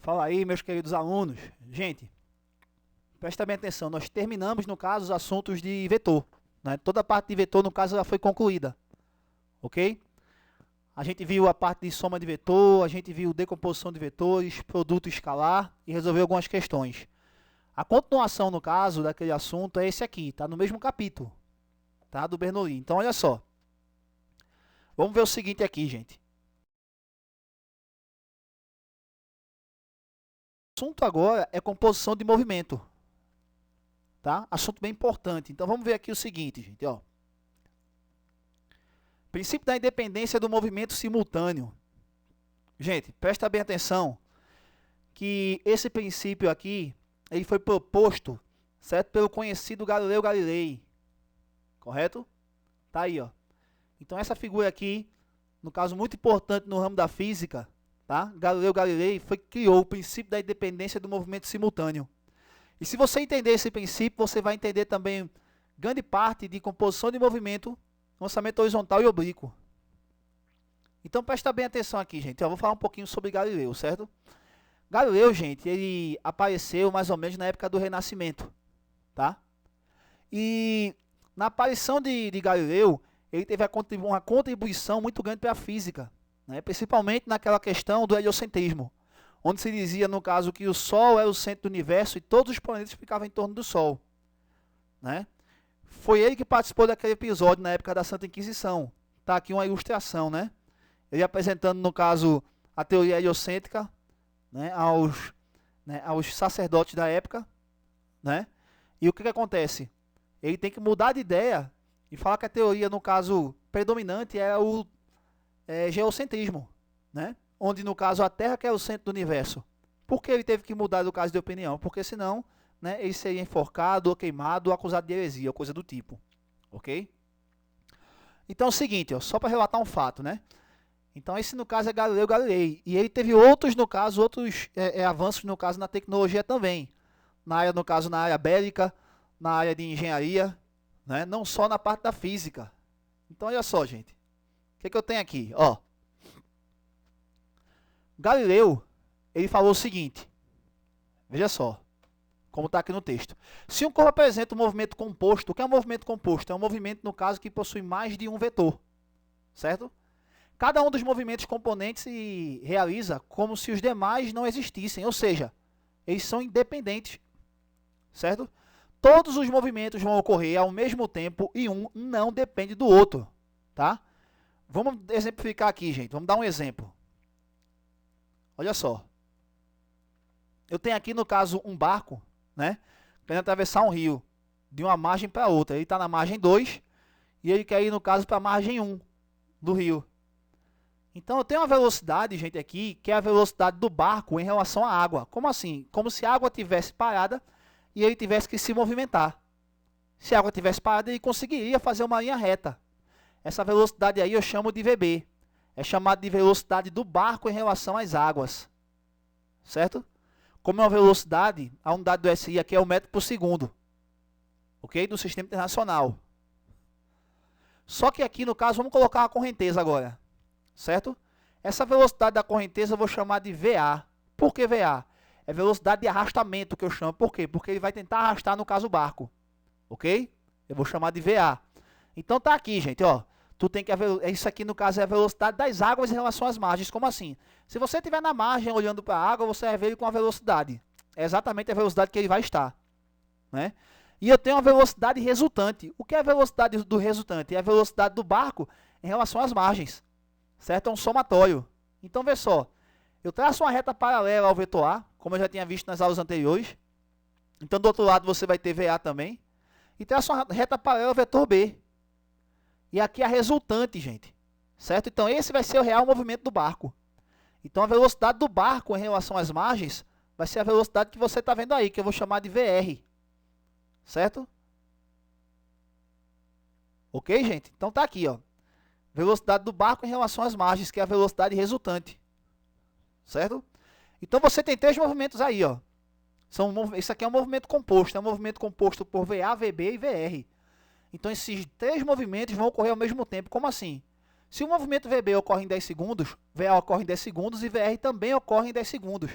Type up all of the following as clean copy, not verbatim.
Fala aí, meus queridos alunos. Gente, presta bem atenção. Nós terminamos, no caso, os assuntos de vetor, né? Toda a parte de vetor, no caso, já foi concluída. Ok? A gente viu a parte de soma de vetor, a gente viu decomposição de vetores, produto escalar e resolveu algumas questões. A continuação, no caso, daquele assunto é esse aqui, tá? No mesmo capítulo, tá? Do Bernoulli. Então, olha só. Vamos ver o seguinte aqui, gente. O assunto agora é composição de movimento, tá? Assunto bem importante. Então, vamos ver aqui o seguinte, gente, ó. Princípio da independência do movimento simultâneo. Gente, presta bem atenção que esse princípio aqui, ele foi proposto, certo? Pelo conhecido Galileu Galilei. Correto? Tá aí, ó. Então, essa figura aqui, no caso muito importante no ramo da física, tá? Galileu Galilei criou o princípio da independência do movimento simultâneo. E se você entender esse princípio, você vai entender também grande parte de composição de movimento, lançamento horizontal e oblíquo. Então presta bem atenção aqui, gente. Eu vou falar um pouquinho sobre Galileu, certo? Galileu, gente, ele apareceu mais ou menos na época do Renascimento, tá? E na aparição de Galileu, ele teve uma contribuição muito grande para a física, né? Principalmente naquela questão do heliocentrismo, onde se dizia, no caso, que o Sol era o centro do universo e todos os planetas ficavam em torno do Sol, né? Foi ele que participou daquele episódio na época da Santa Inquisição. Tá aqui uma ilustração, né? Ele apresentando, no caso, a teoria heliocêntrica, né, aos sacerdotes da época, né? E o que acontece? Ele tem que mudar de ideia e falar que a teoria, no caso, predominante é o geocentrismo, né? Onde, no caso, a Terra que é o centro do universo. Por que ele teve que mudar do caso de opinião? Porque senão, né, ele seria enforcado ou queimado ou acusado de heresia, ou coisa do tipo. Ok? Então é o seguinte, ó, só para relatar um fato, né? Então esse, no caso, é Galileu Galilei. E ele teve outros, no caso, avanços, no caso, na tecnologia também. Na área, no caso, na área bélica, na área de engenharia, né? Não só na parte da física. Então, olha só, gente. O que eu tenho aqui? Ó. Galileu, ele falou o seguinte. Veja só. Como está aqui no texto. Se um corpo apresenta um movimento composto, o que é um movimento composto? É um movimento, no caso, que possui mais de um vetor. Certo? Cada um dos movimentos componentes se realiza como se os demais não existissem, ou seja, eles são independentes, certo? Todos os movimentos vão ocorrer ao mesmo tempo e um não depende do outro, tá? Vamos exemplificar aqui, gente. Vamos dar um exemplo. Olha só. Eu tenho aqui, no caso, um barco, né? Querendo atravessar um rio de uma margem para outra. Ele está na margem 2 e ele quer ir, no caso, para a margem 1 do rio. Então, eu tenho uma velocidade, gente, aqui, que é a velocidade do barco em relação à água. Como assim? Como se a água tivesse parada e ele tivesse que se movimentar. Se a água tivesse parada, ele conseguiria fazer uma linha reta. Essa velocidade aí eu chamo de VB. É chamado de velocidade do barco em relação às águas. Certo? Como é uma velocidade, a unidade do SI aqui é o metro por segundo. Ok? Do sistema internacional. Só que aqui, no caso, vamos colocar uma correnteza agora. Certo? Essa velocidade da correnteza eu vou chamar de VA. Por que VA? É velocidade de arrastamento que eu chamo. Por quê? Porque ele vai tentar arrastar, no caso, o barco. Ok? Eu vou chamar de VA. Então tá aqui, gente, ó. Isso aqui, no caso, é a velocidade das águas em relação às margens. Como assim? Se você estiver na margem olhando para a água, você vai ver ele com a velocidade. É exatamente a velocidade que ele vai estar. Né? E eu tenho uma velocidade resultante. O que é a velocidade do resultante? É a velocidade do barco em relação às margens. Certo? É um somatório. Então, vê só. Eu traço uma reta paralela ao vetor A, como eu já tinha visto nas aulas anteriores. Então, do outro lado, você vai ter VA também. E traço uma reta paralela ao vetor B. E aqui é a resultante, gente. Certo? Então, esse vai ser o real movimento do barco. Então, a velocidade do barco em relação às margens vai ser a velocidade que você está vendo aí, que eu vou chamar de VR. Certo? Ok, gente? Então, tá aqui, ó. Velocidade do barco em relação às margens, que é a velocidade resultante. Certo? Então, você tem três movimentos aí, ó. Isso aqui é um movimento composto. É um movimento composto por VA, VB e VR. Então, esses três movimentos vão ocorrer ao mesmo tempo. Como assim? Se o movimento VB ocorre em 10 segundos, VA ocorre em 10 segundos e VR também ocorre em 10 segundos.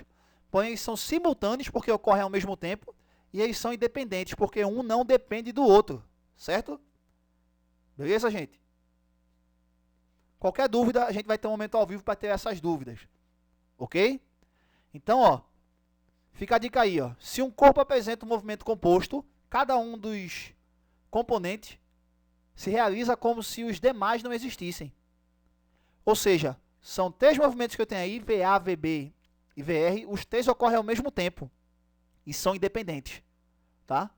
porém eles são simultâneos porque ocorrem ao mesmo tempo, e eles são independentes porque um não depende do outro, certo? Beleza, gente? Qualquer dúvida, a gente vai ter um momento ao vivo para ter essas dúvidas, ok? Então, ó, fica a dica aí, ó. Se um corpo apresenta um movimento composto, cada um dos componentes se realiza como se os demais não existissem. Ou seja, são 3 movimentos que eu tenho aí, VA, VB e VR, os 3 ocorrem ao mesmo tempo e são independentes, tá?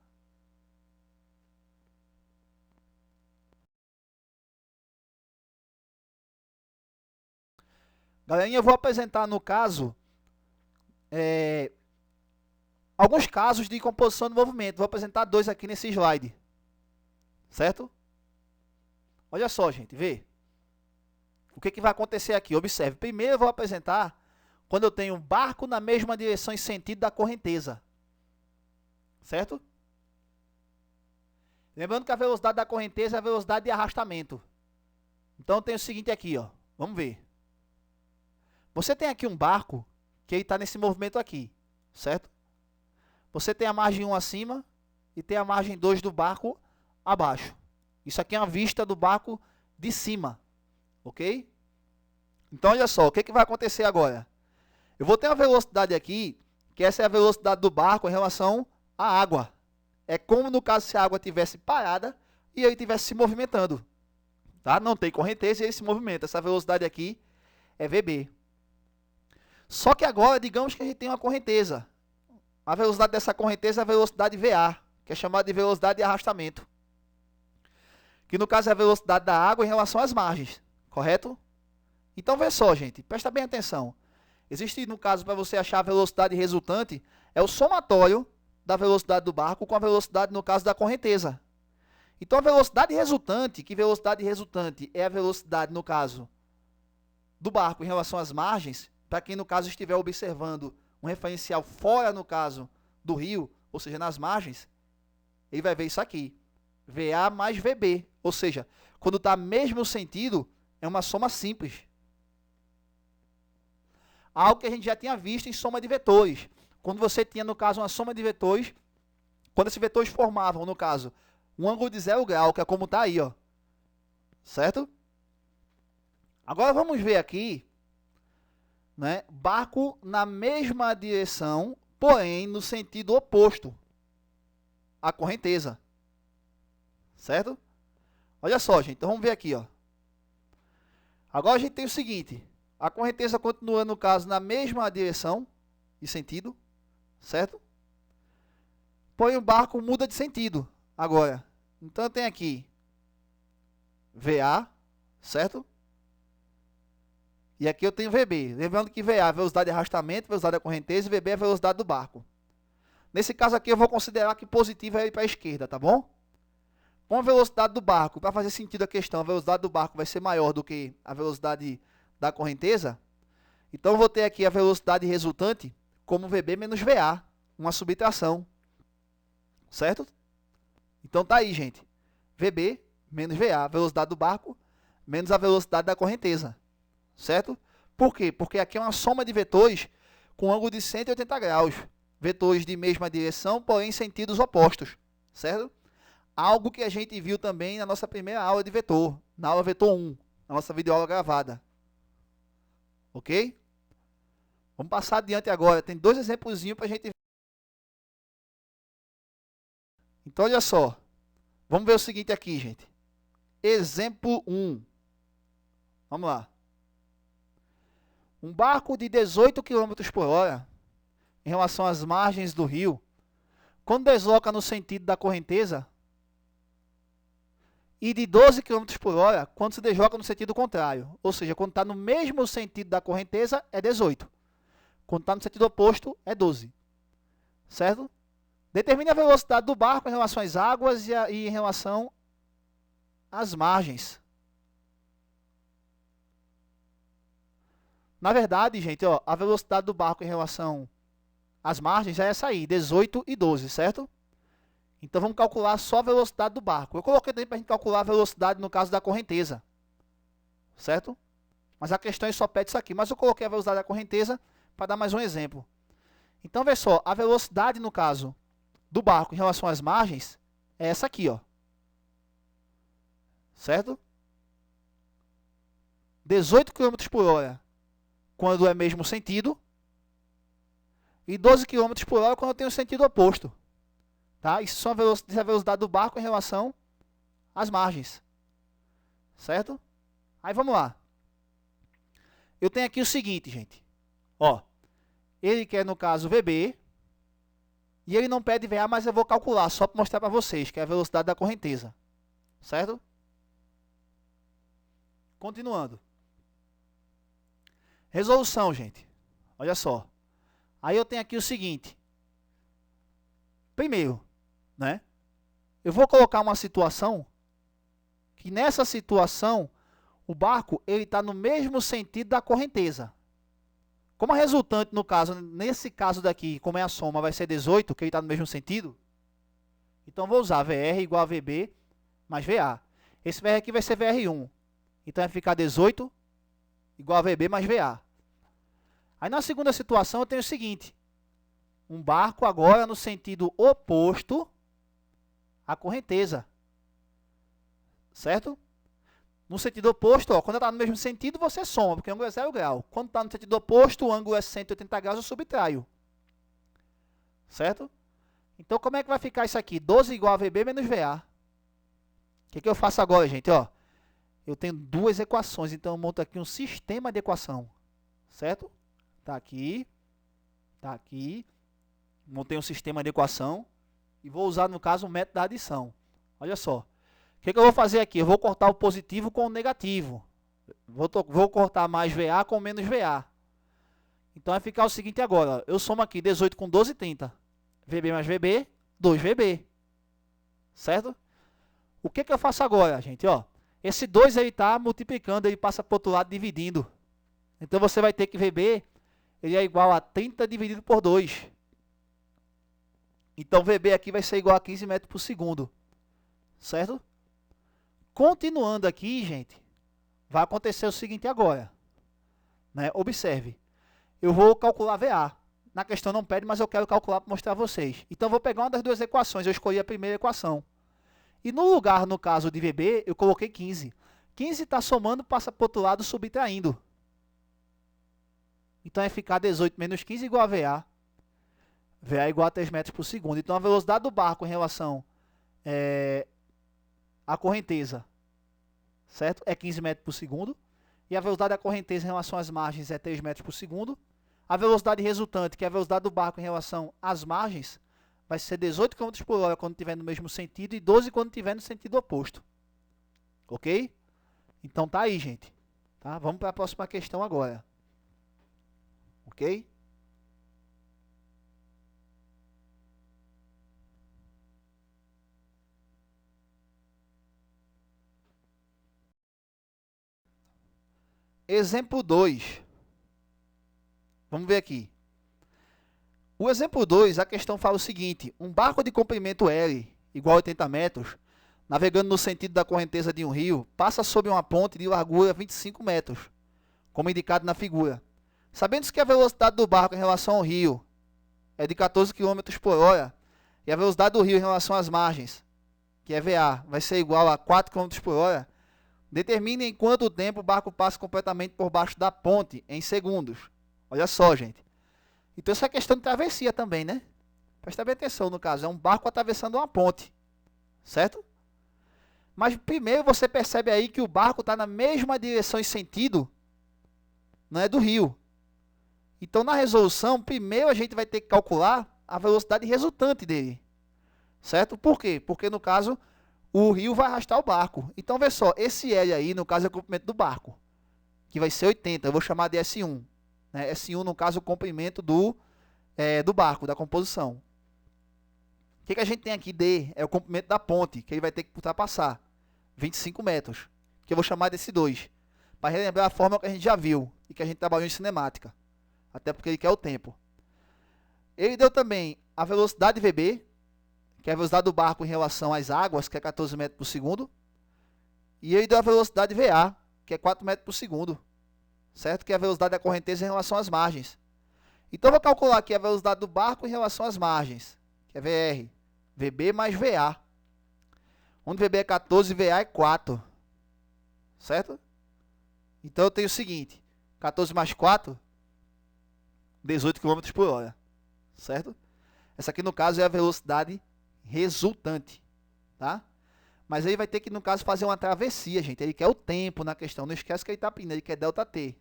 Galerinha, eu vou apresentar no caso alguns casos de composição do movimento. Vou apresentar 2 aqui nesse slide, certo? Olha só, gente, vê. O que vai acontecer aqui? Observe. Primeiro eu vou apresentar quando eu tenho um barco na mesma direção e sentido da correnteza, certo? Lembrando que a velocidade da correnteza é a velocidade de arrastamento. Então eu tenho o seguinte aqui, ó. Vamos ver. Você tem aqui um barco que ele está nesse movimento aqui, certo? Você tem a margem 1 acima e tem a margem 2 do barco abaixo. Isso aqui é uma vista do barco de cima, ok? Então, olha só, o que vai acontecer agora? Eu vou ter uma velocidade aqui, que essa é a velocidade do barco em relação à água. É como no caso se a água estivesse parada e ele estivesse se movimentando. Tá? Não tem correnteza e ele se movimenta. Essa velocidade aqui é VB. Só que agora, digamos que a gente tem uma correnteza. A velocidade dessa correnteza é a velocidade VA, que é chamada de velocidade de arrastamento. Que no caso é a velocidade da água em relação às margens, correto? Então, vê só, gente, presta bem atenção. Existe, no caso, para você achar a velocidade resultante, é o somatório da velocidade do barco com a velocidade, no caso, da correnteza. Então, a velocidade resultante, que velocidade resultante é a velocidade, no caso, do barco em relação às margens, para quem, no caso, estiver observando um referencial fora, no caso, do rio, ou seja, nas margens, ele vai ver isso aqui, VA mais VB, ou seja, quando está mesmo sentido, é uma soma simples. Algo que a gente já tinha visto em soma de vetores. Quando você tinha, no caso, uma soma de vetores, quando esses vetores formavam, no caso, um ângulo de 0 grau, que é como está aí, ó, certo? Agora vamos ver aqui, né, barco na mesma direção, porém no sentido oposto à correnteza, certo? Olha só, gente, então vamos ver aqui, ó. Agora a gente tem o seguinte, a correnteza continua, no caso, na mesma direção e sentido, certo? Porém o barco muda de sentido agora. Então eu tenho aqui VA, certo? E aqui eu tenho VB. Lembrando que VA é a velocidade de arrastamento, velocidade da correnteza, e VB é a velocidade do barco. Nesse caso aqui eu vou considerar que positivo é ir para a esquerda, tá bom? Com a velocidade do barco, para fazer sentido a questão, a velocidade do barco vai ser maior do que a velocidade da correnteza. Então eu vou ter aqui a velocidade resultante como VB menos VA, uma subtração. Certo? Então tá aí, gente. VB menos VA, a velocidade do barco, menos a velocidade da correnteza. Certo? Por quê? Porque aqui é uma soma de vetores com ângulo de 180 graus. Vetores de mesma direção, porém em sentidos opostos. Certo? Algo que a gente viu também na nossa primeira aula de vetor, na aula vetor 1, na nossa videoaula gravada. Ok? Vamos passar adiante agora. Tem 2 exemplos para a gente ver. Então, olha só. Vamos ver o seguinte aqui, gente. Exemplo 1. Vamos lá. Um barco de 18 km por hora, em relação às margens do rio, quando desloca no sentido da correnteza, e de 12 km por hora, quando se desloca no sentido contrário. Ou seja, quando está no mesmo sentido da correnteza, é 18. Quando está no sentido oposto, é 12. Certo? Determine a velocidade do barco em relação às águas e em relação às margens. Na verdade, gente, ó, a velocidade do barco em relação às margens é essa aí, 18 e 12, certo? Então vamos calcular só a velocidade do barco. Eu coloquei também para a gente calcular a velocidade no caso da correnteza, certo? Mas a questão só pede isso aqui. Mas eu coloquei a velocidade da correnteza para dar mais um exemplo. Então, vê só, a velocidade, no caso, do barco em relação às margens é essa aqui, ó. Certo? 18 km por hora quando é mesmo sentido e 12 km por hora quando tem o sentido oposto. Tá? Isso é a velocidade do barco em relação às margens. Certo? Aí vamos lá. Eu tenho aqui o seguinte, gente. Ó, ele quer, no caso, VB. E ele não pede VA, mas eu vou calcular, só para mostrar para vocês, que é a velocidade da correnteza. Certo? Continuando. Resolução, gente. Olha só. Aí eu tenho aqui o seguinte. Primeiro, né? Eu vou colocar uma situação que nessa situação o barco ele está no mesmo sentido da correnteza. Como a resultante, no caso, nesse caso daqui, como é a soma, vai ser 18, que ele está no mesmo sentido, então vou usar VR igual a VB mais VA. Esse VR aqui vai ser VR1. Então vai ficar 18 igual a VB mais VA. Aí na segunda situação eu tenho o seguinte. Um barco agora no sentido oposto à correnteza. Certo? No sentido oposto, ó, quando está no mesmo sentido, você soma, porque o ângulo é 0 grau. Quando está no sentido oposto, o ângulo é 180 graus, eu subtraio. Certo? Então, como é que vai ficar isso aqui? 12 igual a VB menos VA. O que eu faço agora, gente? Ó, eu tenho duas equações, então eu monto aqui um sistema de equação. Certo? Está aqui. Está aqui. Montei um sistema de equação. E vou usar, no caso, o método da adição. Olha só. O que eu vou fazer aqui? Eu vou cortar o positivo com o negativo. Vou cortar mais VA com menos VA. Então vai ficar o seguinte agora. Eu somo aqui 18 com 12, 30. VB mais VB, 2VB. Certo? O que eu faço agora, gente? Ó, esse 2 ele está multiplicando, ele passa para o outro lado dividindo. Então você vai ter que VB ele é igual a 30 dividido por 2. Então VB aqui vai ser igual a 15 metros por segundo. Certo? Continuando aqui, gente, vai acontecer o seguinte agora. Né? Observe. Eu vou calcular VA. Na questão não pede, mas eu quero calcular para mostrar a vocês. Então, eu vou pegar uma das duas equações. Eu escolhi a primeira equação. E no lugar, no caso de VB, eu coloquei 15. 15 está somando, passa para o outro lado, subtraindo. Então, vai ficar 18 menos 15 igual a VA. VA é igual a 3 metros por segundo. Então, a velocidade do barco em relação à correnteza, certo? É 15 metros por segundo. E a velocidade da correnteza em relação às margens é 3 metros por segundo. A velocidade resultante, que é a velocidade do barco em relação às margens, vai ser 18 km por hora quando estiver no mesmo sentido e 12 quando estiver no sentido oposto. Ok? Então tá aí, gente. Tá? Vamos para a próxima questão agora. Ok? Exemplo 2. Vamos ver aqui. O exemplo 2, a questão fala o seguinte. Um barco de comprimento L, igual a 80 metros, navegando no sentido da correnteza de um rio, passa sob uma ponte de largura 25 metros, como indicado na figura. Sabendo que a velocidade do barco em relação ao rio é de 14 km por hora, e a velocidade do rio em relação às margens, que é VA, vai ser igual a 4 km por hora, determine em quanto tempo o barco passa completamente por baixo da ponte, em segundos. Olha só, gente. Então, essa é questão de travessia também, né? Presta bem atenção, no caso. É um barco atravessando uma ponte. Certo? Mas, primeiro, você percebe aí que o barco está na mesma direção e sentido, não é, do rio. Então, na resolução, primeiro a gente vai ter que calcular a velocidade resultante dele. Certo? Por quê? Porque, no caso, o rio vai arrastar o barco. Então, vê só. Esse L aí, no caso, é o comprimento do barco, que vai ser 80. Eu vou chamar de S1. S1, no caso, o comprimento do barco, da composição. O que a gente tem aqui? D é o comprimento da ponte, que ele vai ter que ultrapassar. 25 metros, que eu vou chamar desse 2. Para relembrar a fórmula que a gente já viu e que a gente trabalhou em cinemática. Até porque ele quer o tempo. Ele deu também a velocidade VB, que é a velocidade do barco em relação às águas, que é 14 metros por segundo. E ele deu a velocidade VA, que é 4 metros por segundo. Certo? Que é a velocidade da correnteza em relação às margens. Então, eu vou calcular aqui a velocidade do barco em relação às margens, que é VR. VB mais VA. Onde VB é 14 e VA é 4. Certo? Então, eu tenho o seguinte. 14 mais 4, 18 km por hora. Certo? Essa aqui, no caso, é a velocidade resultante. Tá? Mas aí vai ter que, no caso, fazer uma travessia, gente. Ele quer o tempo na questão. Não esquece que ele está pedindo. Ele quer ΔT.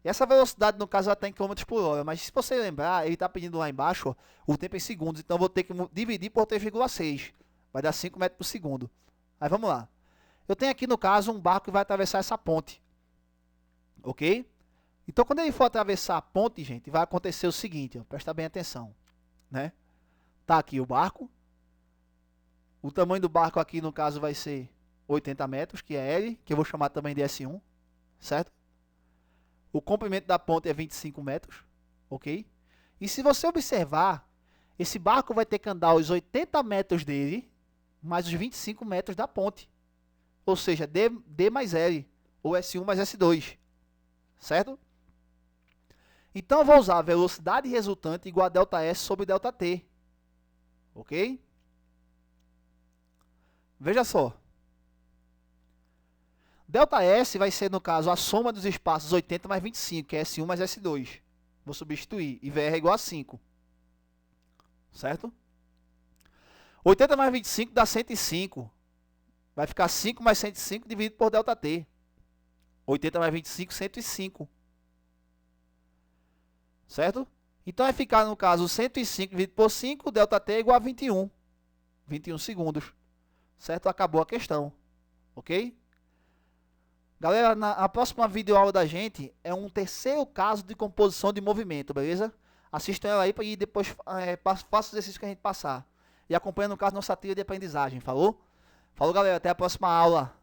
E essa velocidade, no caso, ela está em km por hora. Mas se você lembrar, ele está pedindo lá embaixo, ó, o tempo em segundos. Então, eu vou ter que dividir por 3,6. Vai dar 5 metros por segundo. Aí, vamos lá. Eu tenho aqui, no caso, um barco que vai atravessar essa ponte. Ok? Então, quando ele for atravessar a ponte, gente, vai acontecer o seguinte. Ó, presta bem atenção. Né? Tá aqui o barco. O tamanho do barco aqui, no caso, vai ser 80 metros, que é L, que eu vou chamar também de S1, certo? O comprimento da ponte é 25 metros, ok? E se você observar, esse barco vai ter que andar os 80 metros dele, mais os 25 metros da ponte. Ou seja, D mais L, ou S1 mais S2, certo? Então, eu vou usar a velocidade resultante igual a ΔS sobre ΔT, ok? Veja só. ΔS vai ser, no caso, a soma dos espaços 80 mais 25, que é S1 mais S2. Vou substituir. E VR é igual a 5. Certo? 80 mais 25 dá 105. Vai ficar 5 mais 105 dividido por ΔT. 80 mais 25, 105. Certo? Então vai ficar, no caso, 105 dividido por 5, ΔT é igual a 21. 21 segundos. Certo? Acabou a questão. Ok? Galera, a próxima videoaula da gente é um terceiro caso de composição de movimento, beleza? Assistam ela aí e depois faça o exercício que a gente passar. E acompanha, no caso, nossa trilha de aprendizagem, falou? Falou, galera, até a próxima aula.